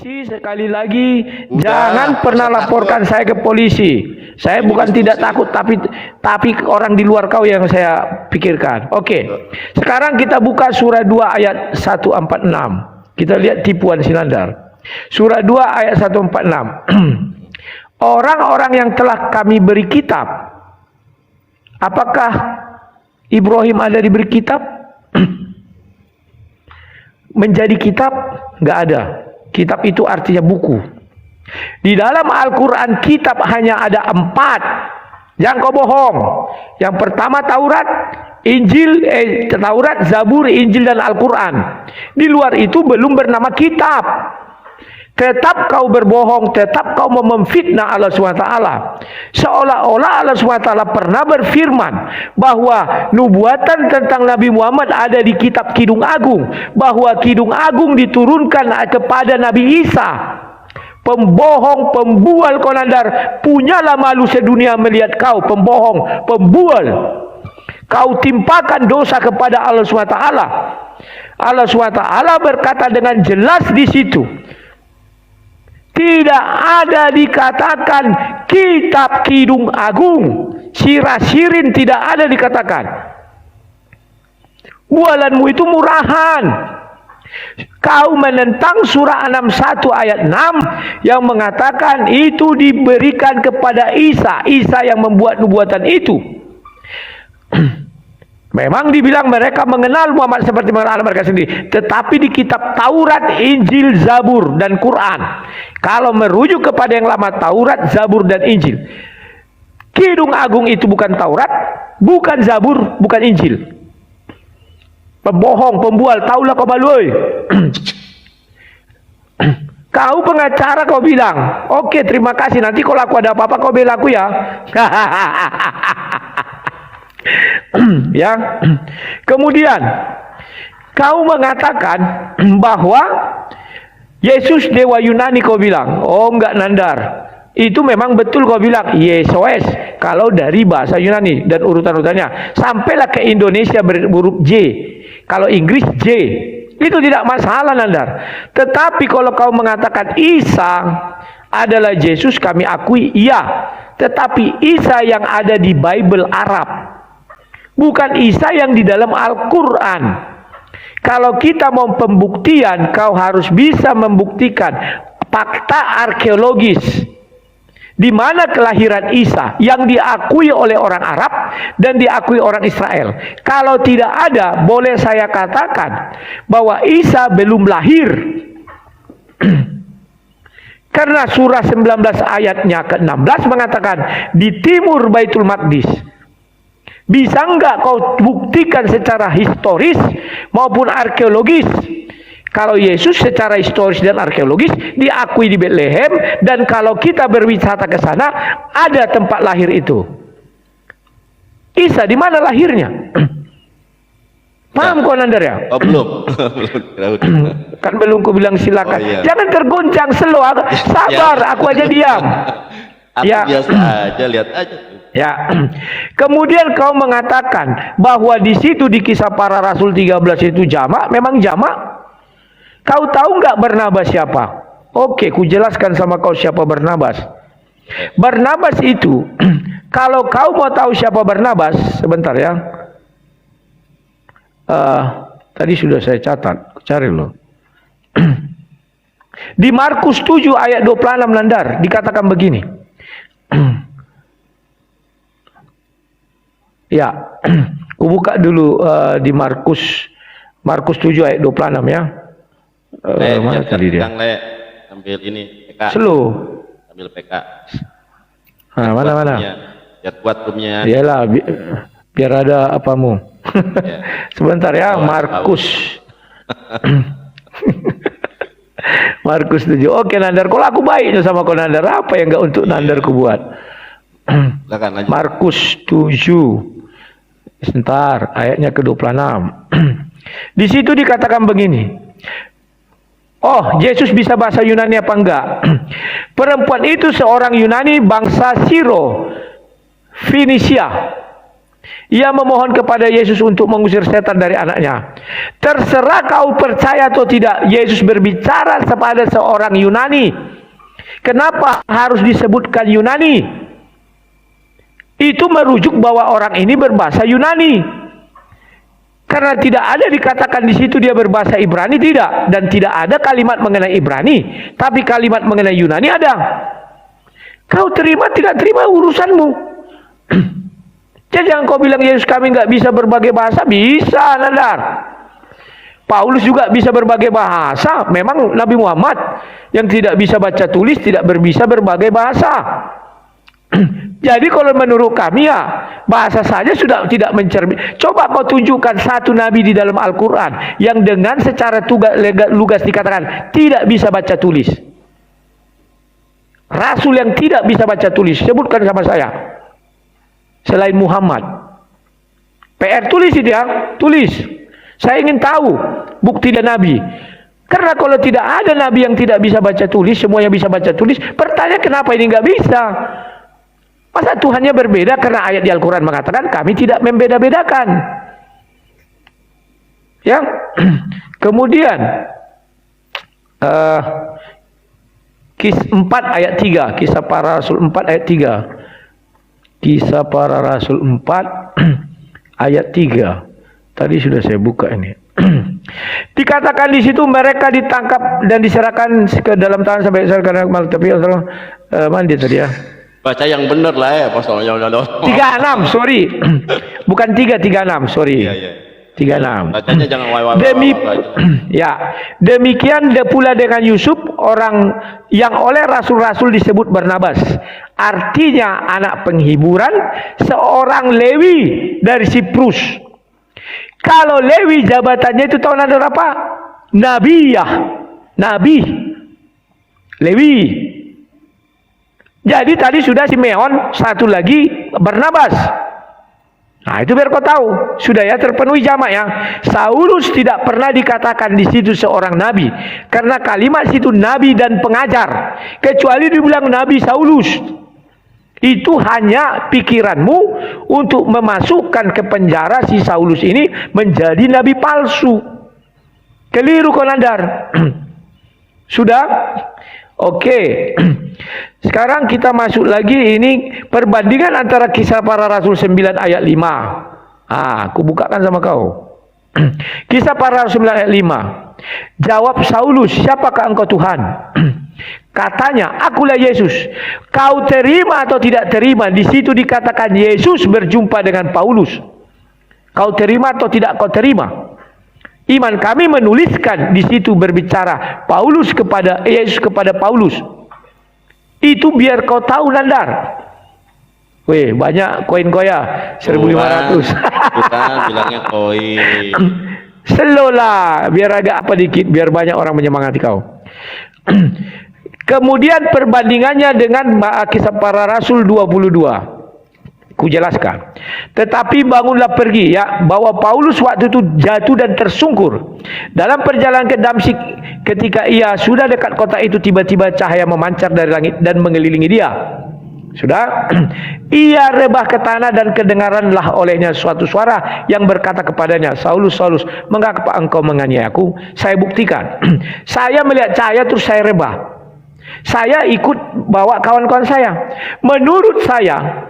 Polisi, sekali lagi Udah, jangan pernah usah laporkan takut. saya ke polisi. Saya Ini bukan tidak diskusi. takut, tapi orang di luar kau yang saya pikirkan. Oke. Sekarang kita buka surah 2 ayat 146. Kita lihat tipuan Sinandar. Surah 2 ayat 146. Orang-orang yang telah kami beri kitab. Apakah Ibrahim ada diberi kitab? Menjadi kitab? Nggak ada. Kitab itu artinya buku. Di dalam Al-Quran kitab hanya ada 4. Jangan kau bohong. Yang pertama Taurat, Injil, Taurat, Zabur, Injil dan Al-Quran. Di luar itu belum bernama kitab. Tetap kau berbohong, tetap kau memfitnah Allah SWT. Seolah-olah Allah SWT pernah berfirman bahwa nubuatan tentang Nabi Muhammad ada di kitab Kidung Agung, bahwa Kidung Agung diturunkan kepada Nabi Isa. Pembohong, pembual Konandar, punyalah malu sedunia melihat kau, pembohong, pembual. Kau timpakan dosa kepada Allah SWT. Allah SWT berkata dengan jelas di situ. Tidak ada dikatakan kitab Kidung Agung. Sirah Sirin tidak ada dikatakan. Bualanmu itu murahan. Kau menentang surah 61 ayat 6 yang mengatakan itu diberikan kepada Isa. Isa yang membuat nubuatan itu. Memang dibilang mereka mengenal Muhammad seperti mengenal mereka sendiri. Tetapi di kitab Taurat, Injil, Zabur, dan Quran. Kalau merujuk kepada yang lama, Taurat, Zabur, dan Injil. Kidung Agung itu bukan Taurat, bukan Zabur, bukan Injil. Pembohong, pembual, taulah kau baloi. Kau pengacara kau bilang, oke terima kasih, nanti kalau aku ada apa-apa kau bela aku ya. Ya. Kemudian kau mengatakan bahwa Yesus dewa Yunani kau bilang. Oh enggak Nandar. Itu memang betul kau bilang Yesus kalau dari bahasa Yunani dan urutan-urutannya. Sampailah ke Indonesia berhuruf J. Kalau Inggris J. Itu tidak masalah Nandar. Tetapi kalau kau mengatakan Isa adalah Yesus, kami akui iya. Tetapi Isa yang ada di Bible Arab, bukan Isa yang di dalam Al-Quran. Kalau kita mau pembuktian, kau harus bisa membuktikan fakta arkeologis. Di mana kelahiran Isa yang diakui oleh orang Arab dan diakui orang Israel. Kalau tidak ada, boleh saya katakan bahwa Isa belum lahir. Karena surah 19 ayatnya ke-16 mengatakan di timur Baitul Maqdis. Bisa enggak kau buktikan secara historis maupun arkeologis kalau Yesus secara historis dan arkeologis diakui di Bethlehem, dan kalau kita berwisata ke sana ada tempat lahir itu. Isa di mana lahirnya? Paham kau Nandar ya? Oh belum. Kan belum ku bilang silakan. Oh, iya. Jangan tergoncang slow. Sabar, Ya. aku aja diam. Aku Ya. biasa aja, lihat aja. Ya. Kemudian kau mengatakan bahwa di situ di Kisah Para Rasul 13 itu jamak, memang jamak. Kau tahu nggak Barnabas siapa? Oke, ku jelaskan sama kau siapa Barnabas. Barnabas itu, kalau kau mau tahu siapa Barnabas, sebentar ya. Tadi sudah saya catat, cari loh. Di Markus 7 ayat 26 Nandar dikatakan begini. Ya, ku buka dulu di Markus 7 ayat 26 ya. Mana tadi dia? Ambil ini PK. Slow. Ambil PK. Mana? Biar kuat roomnya. Iyalah, biar ada apamu. Ya. Sebentar ya, Markus. Markus 7. Oke Nandar, kalau aku baiknya sama kau Nandar, apa yang enggak untuk Nandar ku buat? Silakan lanjut. Markus 7. Sebentar, ayatnya ke-26. Di situ dikatakan begini. Oh, Yesus bisa bahasa Yunani apa enggak? Perempuan itu seorang Yunani bangsa Siro, Finisia, Ia memohon kepada Yesus untuk mengusir setan dari anaknya. Terserah kau percaya atau tidak, Yesus berbicara kepada seorang Yunani. Kenapa harus disebutkan Yunani? Itu merujuk bahwa orang ini berbahasa Yunani. Karena tidak ada dikatakan di situ dia berbahasa Ibrani, tidak. Dan tidak ada kalimat mengenai Ibrani. Tapi kalimat mengenai Yunani ada. Kau terima tidak terima urusanmu. Jadi jangan kau bilang Yesus kami nggak bisa berbagai bahasa. Bisa, Nandar. Paulus juga bisa berbagai bahasa. Memang Nabi Muhammad yang tidak bisa baca tulis tidak bisa berbagai bahasa. Jadi kalau menurut kami ya bahasa saja sudah tidak mencermin. Coba kau tunjukkan satu nabi di dalam Al-Quran yang dengan secara lugas dikatakan tidak bisa baca tulis. Rasul yang tidak bisa baca tulis, sebutkan sama saya. Selain Muhammad. PR tulis dia, tulis. Saya ingin tahu bukti dan nabi. Karena kalau tidak ada nabi yang tidak bisa baca tulis, semuanya bisa baca tulis, pertanyaan kenapa ini nggak bisa? Masa Tuhannya berbeda karena ayat di Al-Quran mengatakan kami tidak membeda-bedakan. Ya, kemudian Kisah 4 ayat 3, Kisah Para Rasul 4 ayat 3. Kisah Para Rasul 4 ayat 3. Tadi sudah saya buka ini. Dikatakan di situ mereka ditangkap dan diserahkan ke dalam tangan sampai diserahkan tapi mana dia tadi ya? Baca yang benar lah ya, pastornya. 36, sorry. Bukan 336, sorry. Iya. 36. Bacanya jangan Ya, demikian pula dengan Yusuf, orang yang oleh rasul-rasul disebut Barnabas. Artinya anak penghiburan, seorang Lewi dari Siprus. Kalau Lewi jabatannya itu tahu Anda apa? Nabiyah. Nabi. Lewi. Jadi tadi sudah Simeon, satu lagi Barnabas. Nah itu biar kau tahu, sudah ya terpenuhi jamak ya. Saulus tidak pernah dikatakan di situ seorang nabi, karena kalimat situ nabi dan pengajar. Kecuali dibilang nabi Saulus, itu hanya pikiranmu untuk memasukkan ke penjara si Saulus ini menjadi nabi palsu. Keliru kau Nandar. Sudah? Oke. Sekarang kita masuk lagi ini perbandingan antara Kisah Para Rasul 9 ayat 5. Aku bukakan sama kau. Kisah Para Rasul 9 ayat 5. Jawab Saulus, siapakah engkau Tuhan? Katanya, akulah Yesus. Kau terima atau tidak terima? Di situ dikatakan Yesus berjumpa dengan Paulus. Kau terima atau tidak kau terima? Iman kami menuliskan di situ berbicara Paulus kepada Yesus kepada Paulus. Itu biar kau tahu Nandar. Weh, banyak koin kau ya, 1.500. Bukan, bilangnya koin. Selolah, biar agak apa dikit, biar banyak orang menyemangati kau. Kemudian perbandingannya dengan Kisah Para Rasul 22. Kujelaskan. Tetapi bangunlah pergi ya, bahwa Paulus waktu itu jatuh dan tersungkur. Dalam perjalanan ke Damsyik, ketika ia sudah dekat kota itu, tiba-tiba cahaya memancar dari langit dan mengelilingi dia. Sudah? Ia rebah ke tanah dan kedengaranlah olehnya suatu suara yang berkata kepadanya, Saulus, Saulus, mengapa engkau menganiaya aku? Saya buktikan. Saya melihat cahaya terus saya rebah. Saya ikut bawa kawan-kawan saya. Menurut saya,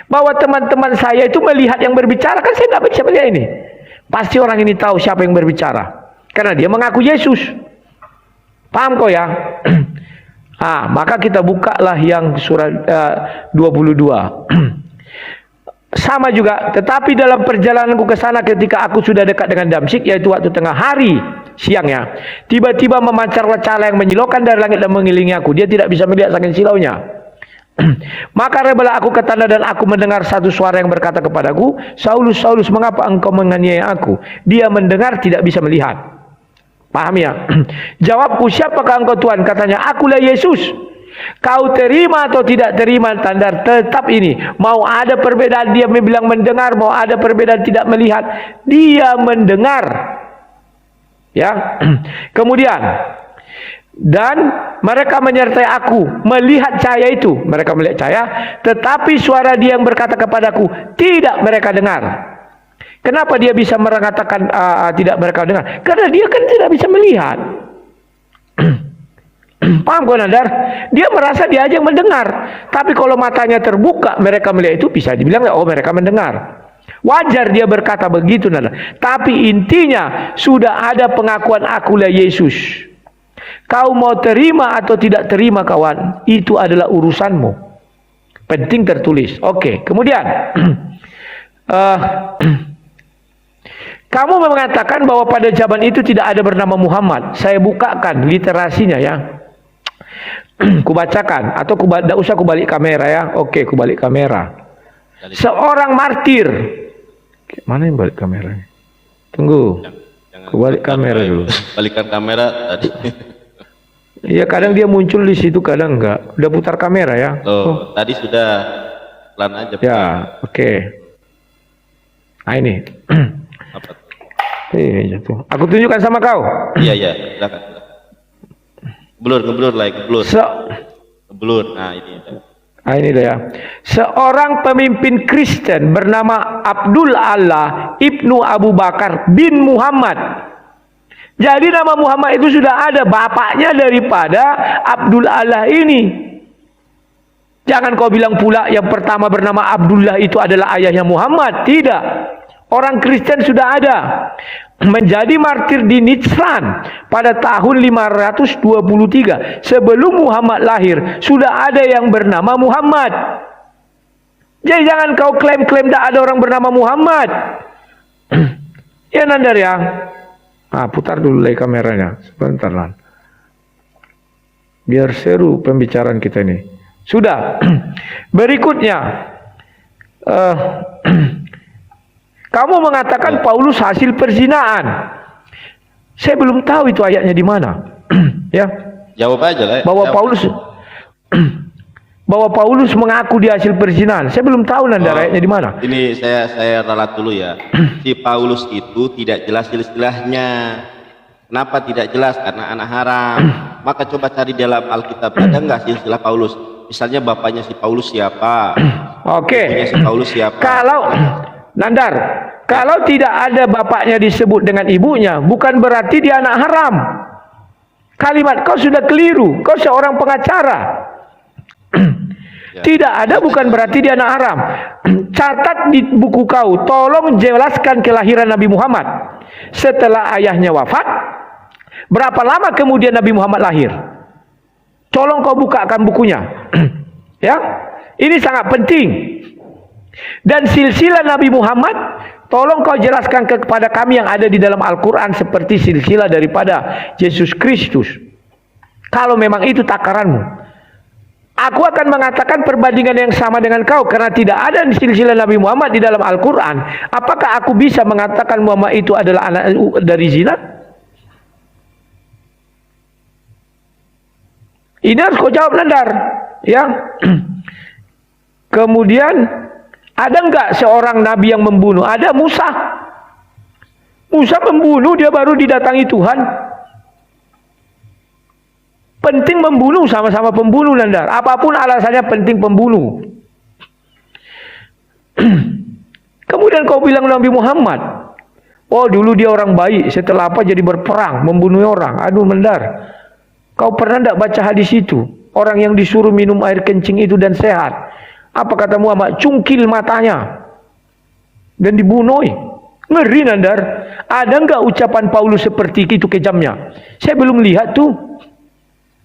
bahwa teman-teman saya itu melihat yang berbicara, kan saya nggak bisa melihat ini. Pasti orang ini tahu siapa yang berbicara, karena dia mengaku Yesus. Paham kau ya? Maka kita bukalah yang surat 22. Sama juga, tetapi dalam perjalananku ke sana ketika aku sudah dekat dengan Damsyik, yaitu waktu tengah hari siangnya, tiba-tiba memancarlah cahaya yang menyilaukan dari langit dan mengelilingi aku. Dia tidak bisa melihat saking silaunya. Maka rebahlah aku ke tanah dan aku mendengar satu suara yang berkata kepadaku, Saulus, Saulus, mengapa engkau menganiaya aku? Dia mendengar tidak bisa melihat. Paham ya? Jawabku, siapakah engkau Tuhan? Katanya, akulah Yesus. Kau terima atau tidak terima tanda tetap ini. Mau ada perbedaan dia bilang mendengar, mau ada perbedaan tidak melihat, dia mendengar. Ya. Kemudian Dan mereka menyertai aku, melihat cahaya itu. Mereka melihat cahaya, tetapi suara dia yang berkata kepadaku, tidak mereka dengar. Kenapa dia bisa mengatakan tidak mereka dengar? Karena dia kan tidak bisa melihat. Paham kau Nandar? Dia merasa dia aja yang mendengar. Tapi kalau matanya terbuka, mereka melihat itu, bisa dibilang, oh mereka mendengar. Wajar dia berkata begitu Nandar. Tapi intinya, sudah ada pengakuan akulah Yesus. Kau mau terima atau tidak terima kawan, itu adalah urusanmu. Penting tertulis. Oke, kemudian kamu mengatakan bahwa pada zaman itu tidak ada bernama Muhammad. Saya bukakan literasinya ya. Kubacakan atau tidak usah kubalik kamera ya. Oke, kubalik kamera. Seorang martir. Mana yang balik kameranya? Tunggu. Kubalik kamera dulu. Balikan kamera tadi. Iya, kadang dia muncul di situ, kadang enggak. Udah putar kamera ya. Oh, tadi sudah pelan aja. Ya, oke. Nah ini. Apa? Ini jatuh. Aku tunjukkan sama kau. Iya, iya, silakan. Ngeblur like, ngeblur. Ngeblur. Nah, ini. Nah, ini dia ya. Seorang pemimpin Kristen bernama Abdul Allah Ibnu Abu Bakar bin Muhammad. Jadi nama Muhammad itu sudah ada, bapaknya daripada Abdul Allah ini. Jangan kau bilang pula yang pertama bernama Abdullah itu adalah ayahnya Muhammad. Tidak. Orang Kristen sudah ada. Menjadi martir di Nitsan pada tahun 523. Sebelum Muhammad lahir, sudah ada yang bernama Muhammad. Jadi jangan kau klaim-klaim tidak ada orang bernama Muhammad. Ya Nandar ya. Nah, putar dulu lagi kameranya. Sebentar lah. Biar seru pembicaraan kita ini. Sudah. Berikutnya. Kamu mengatakan Paulus hasil perzinaan. Saya belum tahu itu ayatnya di mana. Ya. Jawab aja lah. Bahwa Paulus mengaku dia hasil perzinaan. Saya belum tahu ayatnya di mana. Ini saya ralat dulu ya. Si Paulus itu tidak jelas silsilahnya. Kenapa tidak jelas? Karena anak haram. Maka coba cari dalam Alkitab, ada nggak silsilah Paulus? Misalnya bapaknya si Paulus siapa? Oke. Ibunya si Paulus siapa? Kalau Nandar, kalau tidak ada bapaknya disebut dengan ibunya, bukan berarti dia anak haram. Kalimat kau sudah keliru. Kau seorang pengacara. Tidak ada bukan berarti dia anak haram. Catat di buku kau, tolong jelaskan kelahiran Nabi Muhammad. Setelah ayahnya wafat, berapa lama kemudian Nabi Muhammad lahir? Tolong kau bukakan bukunya. Ya, ini sangat penting. Dan silsilah Nabi Muhammad, tolong kau jelaskan kepada kami yang ada di dalam Al-Quran seperti silsilah daripada Yesus Kristus. Kalau memang itu takaranmu, aku akan mengatakan perbandingan yang sama dengan kau, karena tidak ada silsilah Nabi Muhammad di dalam Al-Quran. Apakah aku bisa mengatakan Muhammad itu adalah anak dari zina? Ini harus kau jawab Nandar. Ya. Kemudian, ada enggak seorang nabi yang membunuh? Ada Musa. Musa membunuh, dia baru didatangi Tuhan. Penting membunuh, sama-sama pembunuh Nandar. Apapun alasannya penting pembunuh. Kemudian kau bilang Nabi Muhammad, oh dulu dia orang baik, setelah apa jadi berperang, membunuh orang. Aduh Nandar, kau pernah tidak baca hadis itu? Orang yang disuruh minum air kencing itu dan sehat. Apa kata Muhammad? Cungkil matanya dan dibunuh. Ngeri Nandar. Ada enggak ucapan Paulus seperti itu kejamnya? Saya belum lihat tuh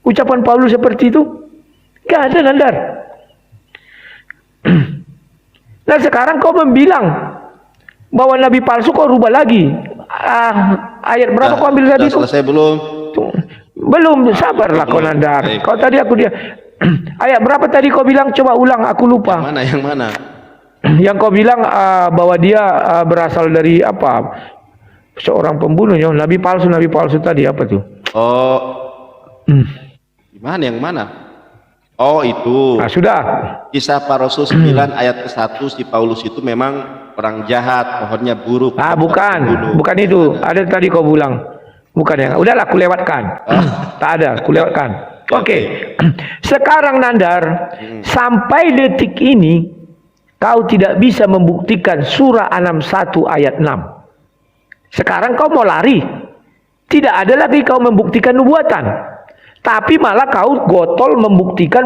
ucapan Paulus seperti itu. Enggak ada Nandar. Nah sekarang kau membilang bahwa Nabi palsu, kau rubah lagi. Ayat berapa kau ambil tadi itu? Selesai belum? Belum, sabarlah kau Nandar. Kau tadi aku dia. Ayat berapa tadi kau bilang? Coba ulang, aku lupa. Yang mana? Yang kau bilang bahwa dia berasal dari apa? Seorang pembunuhnya, nabi palsu tadi apa tuh? Oh. Gimana yang mana? Oh, itu. Nah, sudah. Kisah para Rasul 9 ayat ke-1, si Paulus itu memang orang jahat, pohonnya buruk. Bukan itu. Ada tadi kau bilang. Bukan yang, udahlah aku lewatkan. Tak ada, aku lewatkan. Oke. Sekarang Nandar, sampai detik ini kau tidak bisa membuktikan surah An-Naml 1 ayat 6. Sekarang kau mau lari. Tidak ada lagi kau membuktikan nubuatan. Tapi malah kau gotol membuktikan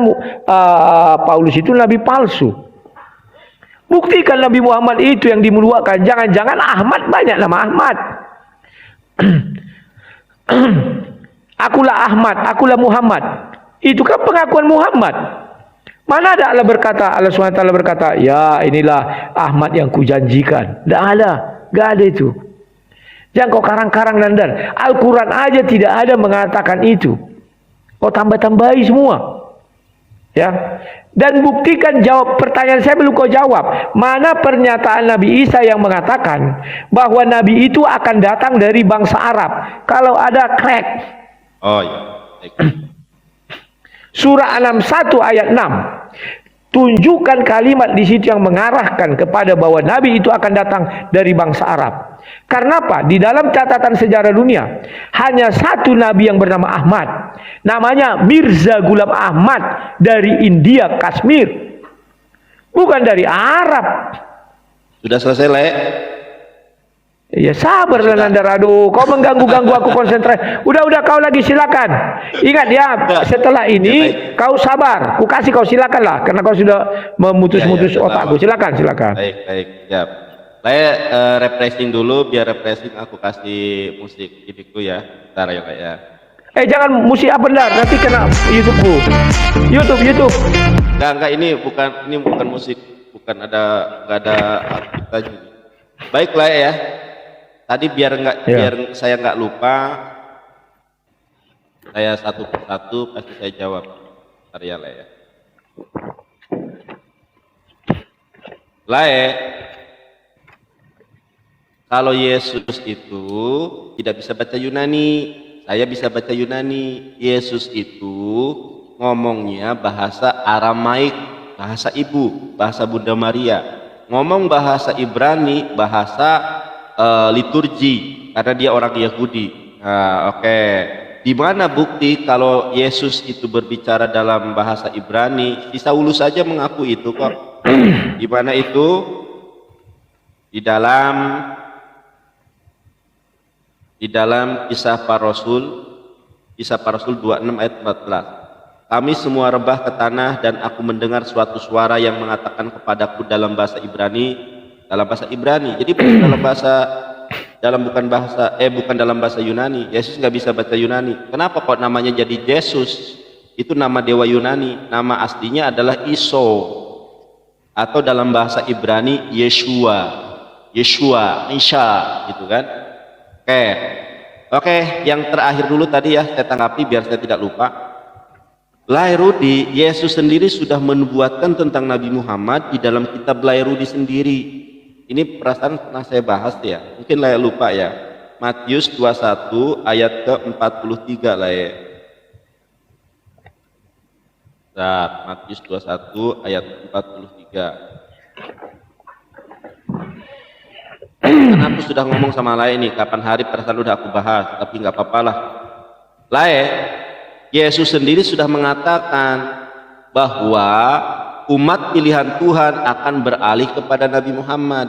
Paulus itu nabi palsu. Buktikan Nabi Muhammad itu yang dimuliakan. Jangan-jangan Ahmad, banyak nama Ahmad. Akulah Ahmad, akulah Muhammad. Itu kan pengakuan Muhammad. Mana ada Allah SWT berkata, ya inilah Ahmad yang kujanjikan. Tidak ada, tidak ada itu. Jangan kau karang-karang Nandar. Al-Quran aja tidak ada mengatakan itu. Kau tambah-tambahi semua. Ya. Dan buktikan, jawab pertanyaan saya belum kau jawab. Mana pernyataan Nabi Isa yang mengatakan bahwa Nabi itu akan datang dari bangsa Arab? Kalau ada crack. Oh ya. Surah An-Naml 1 ayat 6. Tunjukkan kalimat di situ yang mengarahkan kepada bahwa Nabi itu akan datang dari bangsa Arab. Karena apa? Di dalam catatan sejarah dunia hanya satu Nabi yang bernama Ahmad. Namanya Mirza Ghulam Ahmad dari India, Kashmir. Bukan dari Arab. Sudah selesai, Le? Ya sabarlah Nandar, aduh, kau mengganggu-ganggu aku konsentrasi. Udah kau lagi silakan. Ingat ya, setelah ini kau sabar. Ku kasih kau silakan lah, karena kau sudah memutus-mutus otakku. Silakan. Baik, siap. Saya refreshing dulu, biar refreshing aku kasih musik gigiku ya. Bentar ya Kak ya. Jangan musik apa benar, nanti kena YouTube-ku. YouTube. Enggak, ini bukan musik, enggak ada kita juga. Baiklah ya. Tadi biar saya nggak lupa, saya satu persatu pasti saya jawab. Bentar ya, ya. Kalau Yesus itu tidak bisa baca Yunani, saya bisa baca Yunani. Yesus itu ngomongnya bahasa Aramaik, bahasa ibu, bahasa Bunda Maria. Ngomong bahasa Ibrani, bahasa liturgi, karena dia orang Yahudi. Nah, oke. Di mana bukti kalau Yesus itu berbicara dalam bahasa Ibrani? Si Saulus saja mengaku itu kok. Di mana itu? Di dalam Kisah Para Rasul 26 ayat 14. Kami semua rebah ke tanah dan aku mendengar suatu suara yang mengatakan kepadaku dalam bahasa Ibrani. Jadi bukan dalam bahasa Yunani. Yesus nggak bisa baca Yunani. Kenapa kok namanya jadi Yesus? Itu nama dewa Yunani. Nama aslinya adalah Iso, atau dalam bahasa Ibrani Yeshua, Isa, gitu kan? Oke, yang terakhir dulu tadi ya, saya tanggapi biar saya tidak lupa. Lairudi, Yesus sendiri sudah menubuatkan tentang Nabi Muhammad di dalam kitab Lairudi sendiri. Ini perasaan pernah saya bahas ya, mungkin saya lupa ya. Matius 21 ayat ke-43 lah ya. Matius 21 ayat 43. Karena aku sudah ngomong sama Lae nih, kapan hari perasaan udah aku bahas, tapi nggak apa-apa lah. Lae, Yesus sendiri sudah mengatakan bahwa umat pilihan Tuhan akan beralih kepada Nabi Muhammad.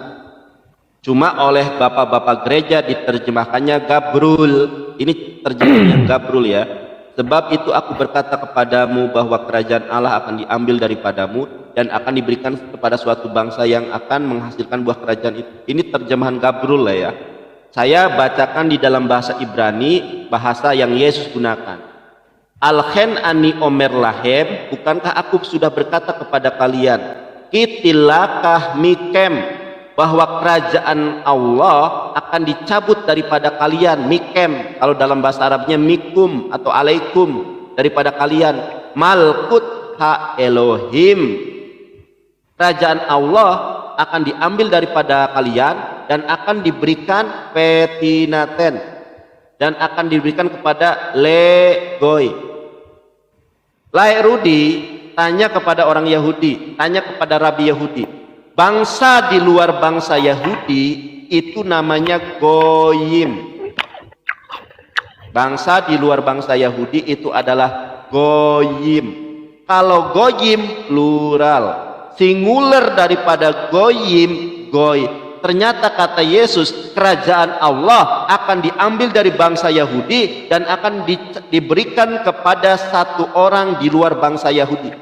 Cuma oleh bapak-bapak gereja diterjemahkannya Gabrul. Ini terjemahannya Gabrul ya. Sebab itu aku berkata kepadamu bahwa kerajaan Allah akan diambil daripadamu dan akan diberikan kepada suatu bangsa yang akan menghasilkan buah kerajaan itu. Ini terjemahan Gabrul lah ya. Saya bacakan di dalam bahasa Ibrani, bahasa yang Yesus gunakan. Alkhen ani omer lahem, bukankah aku sudah berkata kepada kalian, kitilakah mikem, bahwa kerajaan Allah akan dicabut daripada kalian. Mikem, kalau dalam bahasa Arabnya mikum atau alaikum, daripada kalian. Malkut ha Elohim, kerajaan Allah akan diambil daripada kalian dan akan diberikan petinaten, dan akan diberikan kepada legoi. Lairudi tanya kepada orang Yahudi, tanya kepada Rabi Yahudi, bangsa di luar bangsa Yahudi itu namanya Goyim. Bangsa di luar bangsa Yahudi itu adalah goyim. Kalau goyim plural, singular daripada goyim, goy. Ternyata kata Yesus, kerajaan Allah akan diambil dari bangsa Yahudi dan akan diberikan kepada satu orang di luar bangsa Yahudi.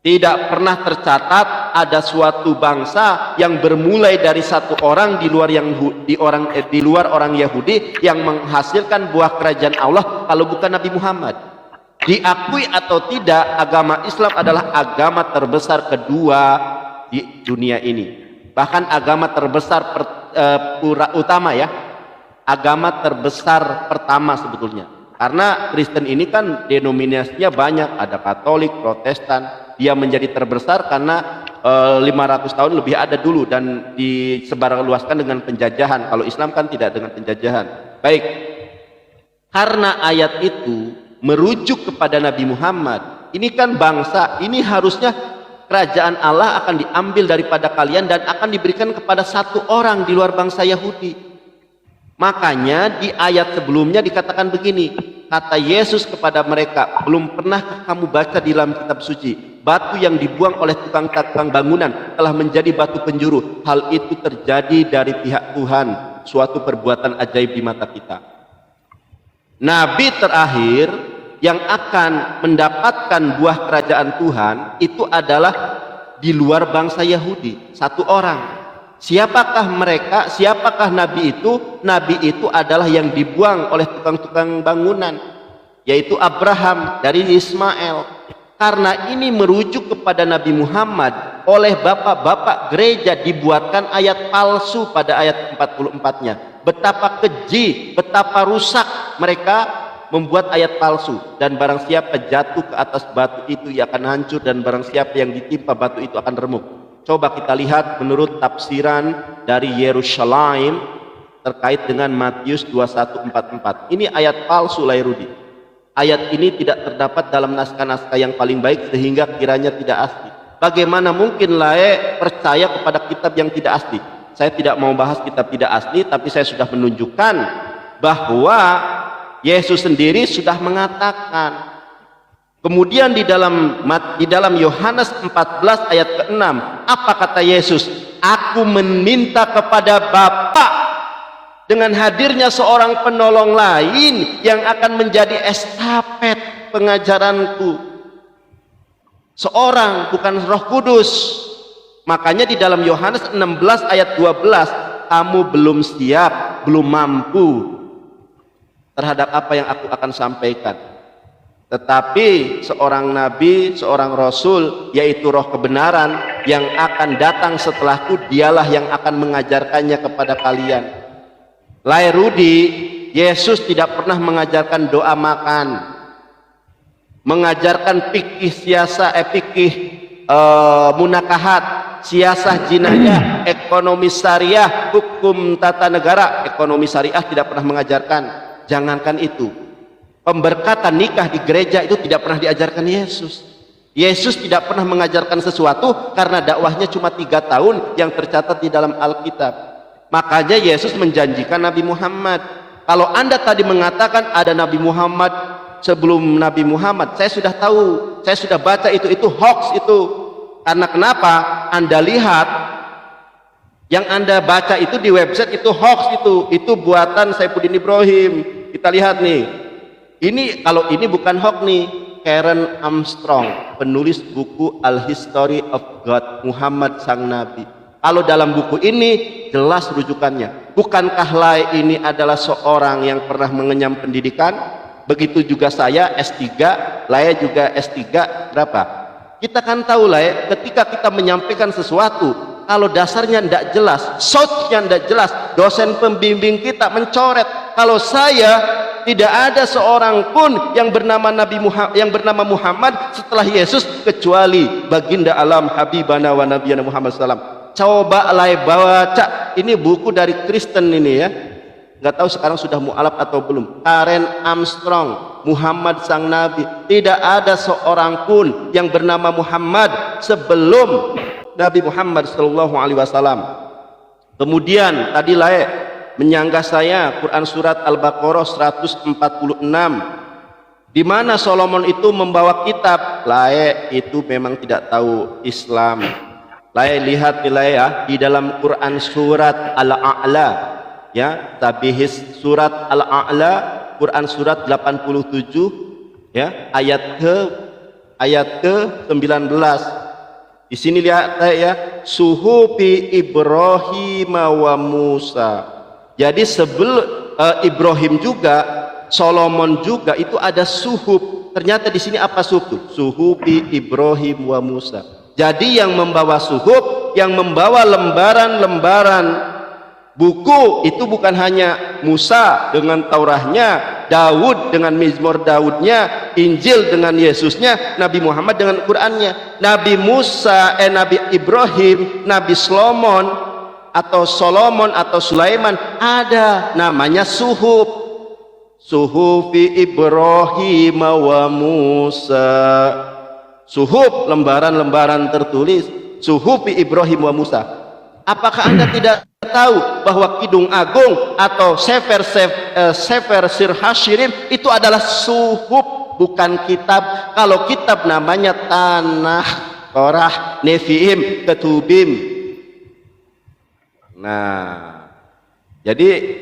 Tidak pernah tercatat ada suatu bangsa yang bermulai dari satu orang di luar orang Yahudi yang menghasilkan buah kerajaan Allah kalau bukan Nabi Muhammad. Diakui atau tidak, agama Islam adalah agama terbesar kedua di dunia ini. Bahkan agama terbesar utama ya, agama terbesar pertama sebetulnya. Karena Kristen ini kan denominasinya banyak, ada Katolik, Protestan. Dia menjadi terbesar karena 500 tahun lebih ada dulu dan disebarluaskan dengan penjajahan. Kalau Islam kan tidak dengan penjajahan. Baik, karena ayat itu merujuk kepada Nabi Muhammad. Ini kan bangsa, ini harusnya kerajaan Allah akan diambil daripada kalian dan akan diberikan kepada satu orang di luar bangsa Yahudi. Makanya di ayat sebelumnya dikatakan begini, kata Yesus kepada mereka, belum pernah kamu baca di dalam kitab suci, batu yang dibuang oleh tukang bangunan telah menjadi batu penjuru. Hal itu terjadi dari pihak Tuhan, suatu perbuatan ajaib di mata kita. Nabi terakhir yang akan mendapatkan buah kerajaan Tuhan itu adalah di luar bangsa Yahudi, satu orang. Siapakah mereka? Siapakah Nabi itu? Nabi itu adalah yang dibuang oleh tukang-tukang bangunan, yaitu Abraham dari Ismail. Karena ini merujuk kepada Nabi Muhammad, oleh bapak-bapak gereja dibuatkan ayat palsu pada ayat 44-nya. Betapa keji, betapa rusak mereka membuat ayat palsu. Dan barang siapa jatuh ke atas batu itu ia akan hancur, dan barang siapa yang ditimpa batu itu akan remuk. Coba kita lihat menurut tafsiran dari Yerusalem terkait dengan Matius 21:44. Ini ayat palsu, Lairudi. Ayat ini tidak terdapat dalam naskah-naskah yang paling baik sehingga kiranya tidak asli. Bagaimana mungkin percaya kepada kitab yang tidak asli? Saya tidak mau bahas kitab tidak asli, tapi saya sudah menunjukkan bahwa Yesus sendiri sudah mengatakan. Kemudian di dalam Yohanes 14 ayat ke-6, apa kata Yesus? Aku meminta kepada Bapa dengan hadirnya seorang penolong lain yang akan menjadi estafet pengajaranku. Seorang, bukan Roh Kudus. Makanya di dalam Yohanes 16 ayat 12, kamu belum siap, belum mampu terhadap apa yang aku akan sampaikan. Tetapi seorang nabi, seorang rasul, yaitu roh kebenaran yang akan datang setelahku, dialah yang akan mengajarkannya kepada kalian. Lairudi, Yesus tidak pernah mengajarkan doa makan, mengajarkan fikih munakahat, siasah jinayah, ekonomi syariah, hukum tata negara. Ekonomi syariah tidak pernah mengajarkan. Jangankan itu, pemberkatan nikah di gereja itu tidak pernah diajarkan Yesus. Yesus tidak pernah mengajarkan sesuatu karena dakwahnya cuma 3 tahun yang tercatat di dalam Alkitab. Makanya Yesus menjanjikan Nabi Muhammad. Kalau Anda tadi mengatakan ada Nabi Muhammad sebelum Nabi Muhammad, saya sudah tahu, saya sudah baca itu hoax itu. Karena kenapa? Anda lihat yang Anda baca itu di website itu hoax itu buatan Saifuddin Ibrahim. Kita lihat nih. Ini kalau ini bukan hoax nih, Karen Armstrong, penulis buku Al History of God, Muhammad Sang Nabi. Kalau dalam buku ini jelas rujukannya. Bukankah Lai ini adalah seorang yang pernah mengenyam pendidikan? Begitu juga saya S3, Lai juga S3 berapa? Kita kan tahu Lai, ketika kita menyampaikan sesuatu, kalau dasarnya tidak jelas, source-nya tidak jelas, dosen pembimbing kita mencoret. Kalau saya tidak ada seorang pun yang bernama Muhammad setelah Yesus kecuali baginda alam Habibana wa Nabiyana Muhammad SAW. Coba baca, ini buku dari Kristen ini ya. Nggak tahu sekarang sudah mualaf atau belum. Karen Armstrong, Muhammad Sang Nabi. Tidak ada seorang pun yang bernama Muhammad sebelum Nabi Muhammad SAW. Kemudian tadi menyanggah saya Quran surat Al-Baqarah 146, di mana Solomon itu membawa kitab. Lae itu memang tidak tahu Islam. Lae lihat nilai ya di dalam Quran surat Al-A'la, ya, tabihis surat Al-A'la, Quran surat 87, ya, ayat ke 19. Di sini lihat ya, suhufi Ibrahim wa Musa. Jadi sebelum Ibrahim juga, Solomon juga itu ada suhuf. Ternyata di sini apa suhuf? Suhufi Ibrahim wa Musa. Jadi yang membawa suhuf, yang membawa lembaran-lembaran buku itu bukan hanya Musa dengan Taurahnya, Daud dengan Mizmor Daudnya, Injil dengan Yesusnya, Nabi Muhammad dengan Qurannya. Nabi Musa, Nabi Ibrahim, Nabi Solomon atau Sulaiman ada namanya suhuf. Suhufi Ibrahim wa Musa. Suhuf, lembaran-lembaran tertulis. Suhufi Ibrahim wa Musa. Apakah Anda tidak tahu bahwa Kidung Agung atau Sefer Sir Hashirim itu adalah suhuf, bukan kitab. Kalau kitab namanya Tanah, Torah, Nevi'im, Ketubim. Nah, jadi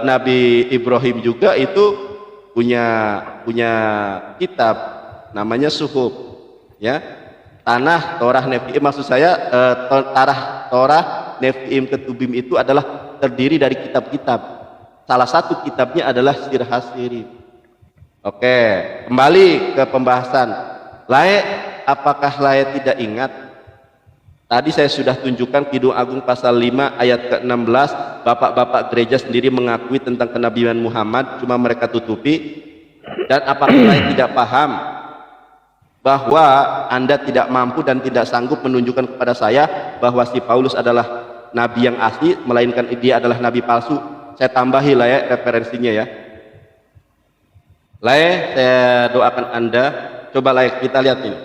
Nabi Ibrahim juga itu punya kitab namanya suhuf, ya. Tanah, Torah, Nevi'im, maksud saya Torah, Nevi'im, Ketubim itu adalah terdiri dari kitab-kitab. Salah satu kitabnya adalah Sir Hashirim. Oke, kembali ke pembahasan. Lae, apakah Lae tidak ingat? Tadi saya sudah tunjukkan Kidung Agung pasal 5 ayat ke-16. Bapak-bapak gereja sendiri mengakui tentang kenabian Muhammad, cuma mereka tutupi. Dan apakah Lae tidak paham bahwa Anda tidak mampu dan tidak sanggup menunjukkan kepada saya bahwa si Paulus adalah nabi yang asli, melainkan dia adalah nabi palsu? Saya tambahi lah ya referensinya ya. Lae, saya doakan Anda. Coba Lae, kita lihat ini.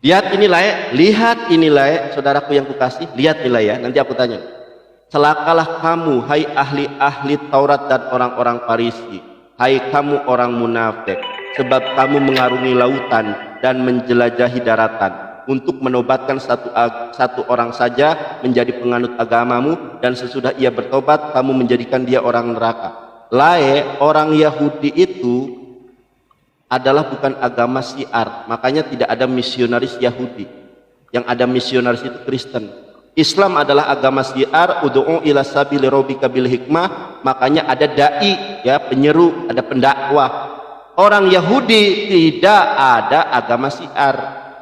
Lihat ini Lae, saudaraku yang kukasih, lihat nilai ya. Nanti aku tanya. Celakalah kamu, hai ahli-ahli Taurat dan orang-orang Farisi, hai kamu orang munafik, sebab kamu mengarungi lautan dan menjelajahi daratan untuk menobatkan satu orang saja menjadi penganut agamamu, dan sesudah ia bertobat kamu menjadikan dia orang neraka. Lae, orang Yahudi itu adalah bukan agama syiar, makanya tidak ada misionaris Yahudi. Yang ada misionaris itu Kristen. Islam adalah agama syiar, ud'u ila sabili rabbika bil hikmah, makanya ada dai, ya, penyeru, ada pendakwah. Orang Yahudi tidak ada agama syiar,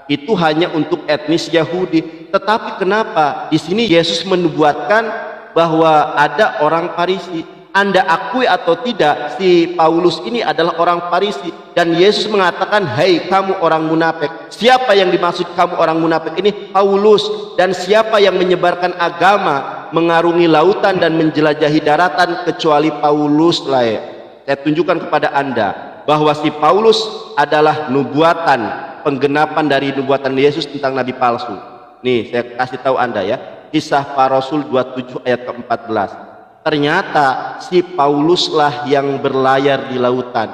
itu hanya untuk etnis Yahudi. Tetapi kenapa di sini Yesus menubuatkan bahwa ada orang Farisi? Anda akui atau tidak, si Paulus ini adalah orang Farisi, dan Yesus mengatakan, "Hai kamu orang munafik." Siapa yang dimaksud kamu orang munafik ini? Paulus. Dan siapa yang menyebarkan agama, mengarungi lautan dan menjelajahi daratan kecuali Paulus? Lae, saya tunjukkan kepada Anda bahwa si Paulus adalah nubuatan, penggenapan dari nubuatan Yesus tentang nabi palsu. Nih, saya kasih tahu Anda ya, Kisah Para Rasul 27 ayat ke-14. Ternyata si Pauluslah yang berlayar di lautan.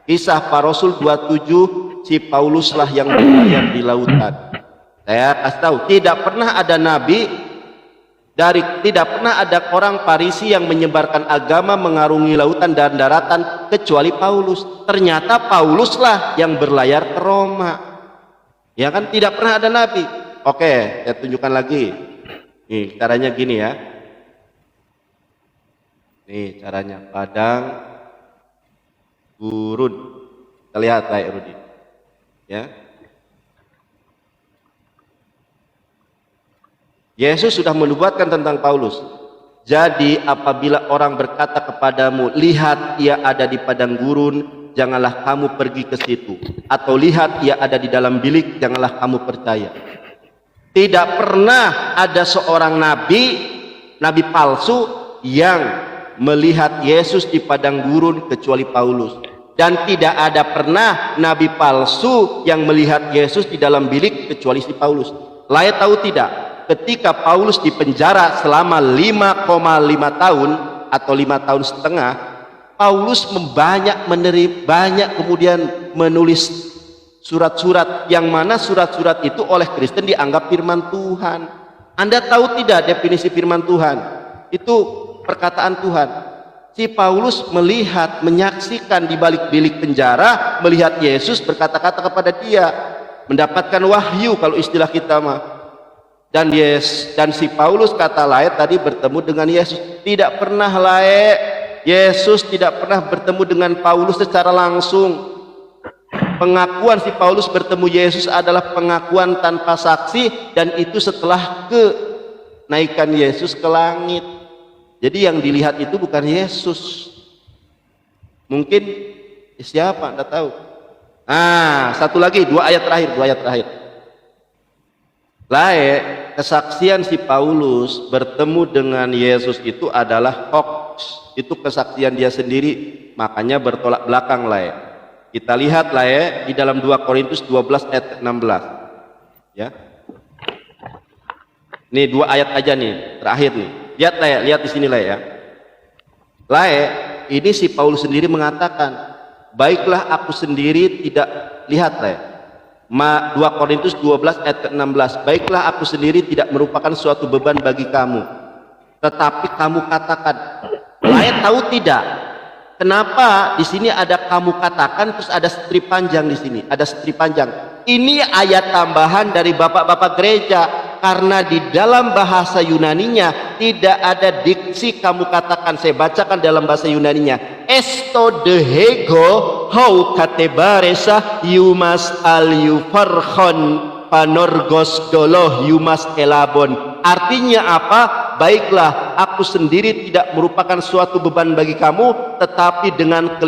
Kisah Para Rasul 27, si Pauluslah yang berlayar di lautan. Saya kasih tahu, tidak pernah ada nabi tidak pernah ada orang Farisi yang menyebarkan agama mengarungi lautan dan daratan kecuali Paulus. Ternyata Pauluslah yang berlayar ke Roma. Ya kan, tidak pernah ada nabi. Oke, saya tunjukkan lagi. Nih, caranya gini ya. Nih caranya, padang gurun. Kita lihat baik Rudi. Ya. Yesus sudah menubuatkan tentang Paulus. Jadi apabila orang berkata kepadamu, lihat ia ada di padang gurun, janganlah kamu pergi ke situ. Atau lihat ia ada di dalam bilik, janganlah kamu percaya. Tidak pernah ada seorang nabi palsu yang melihat Yesus di padang gurun kecuali Paulus. Dan tidak ada pernah nabi palsu yang melihat Yesus di dalam bilik kecuali si Paulus. Layak tahu tidak? ketika Paulus dipenjara selama 5,5 tahun atau 5 tahun setengah, Paulus banyak kemudian menulis surat-surat, yang mana surat-surat itu oleh Kristen dianggap firman Tuhan. Anda tahu tidak definisi firman Tuhan? Itu perkataan Tuhan. Si Paulus melihat, menyaksikan di balik bilik penjara, melihat Yesus berkata-kata kepada dia, mendapatkan wahyu kalau istilah kita mah. Dan si Paulus kata lae tadi bertemu dengan Yesus. Tidak pernah lae, Yesus tidak pernah bertemu dengan Paulus secara langsung. Pengakuan si Paulus bertemu Yesus adalah pengakuan tanpa saksi, dan itu setelah kenaikan Yesus ke langit. Jadi yang dilihat itu bukan Yesus. Mungkin siapa Anda tahu? Satu lagi, dua ayat terakhir. Lae, kesaksian si Paulus bertemu dengan Yesus itu adalah hoax. Itu kesaksian dia sendiri, makanya bertolak belakang lae. Kita lihat lae di dalam 2 Korintus 12 ayat 16. Ya. Nih 2 ayat aja nih, terakhir nih. Lihat di sini lae ya. Lae, ini si Paulus sendiri mengatakan, baiklah aku sendiri tidak, lihat lae. 2 Korintus 12 ayat 16. Baiklah aku sendiri tidak merupakan suatu beban bagi kamu, tetapi kamu katakan. Lae tahu tidak? Kenapa di sini ada kamu katakan terus ada strip panjang di sini? Ada strip panjang. Ini ayat tambahan dari bapak-bapak gereja, karena di dalam bahasa Yunaninya tidak ada diksi kamu katakan. Saya bacakan dalam bahasa Yunaninya. Esto dehego hau katebaresa yumas al yufarhon panorgos doloh yumas elabon. Artinya apa? Baiklah, aku sendiri tidak merupakan suatu beban bagi kamu, tetapi dengan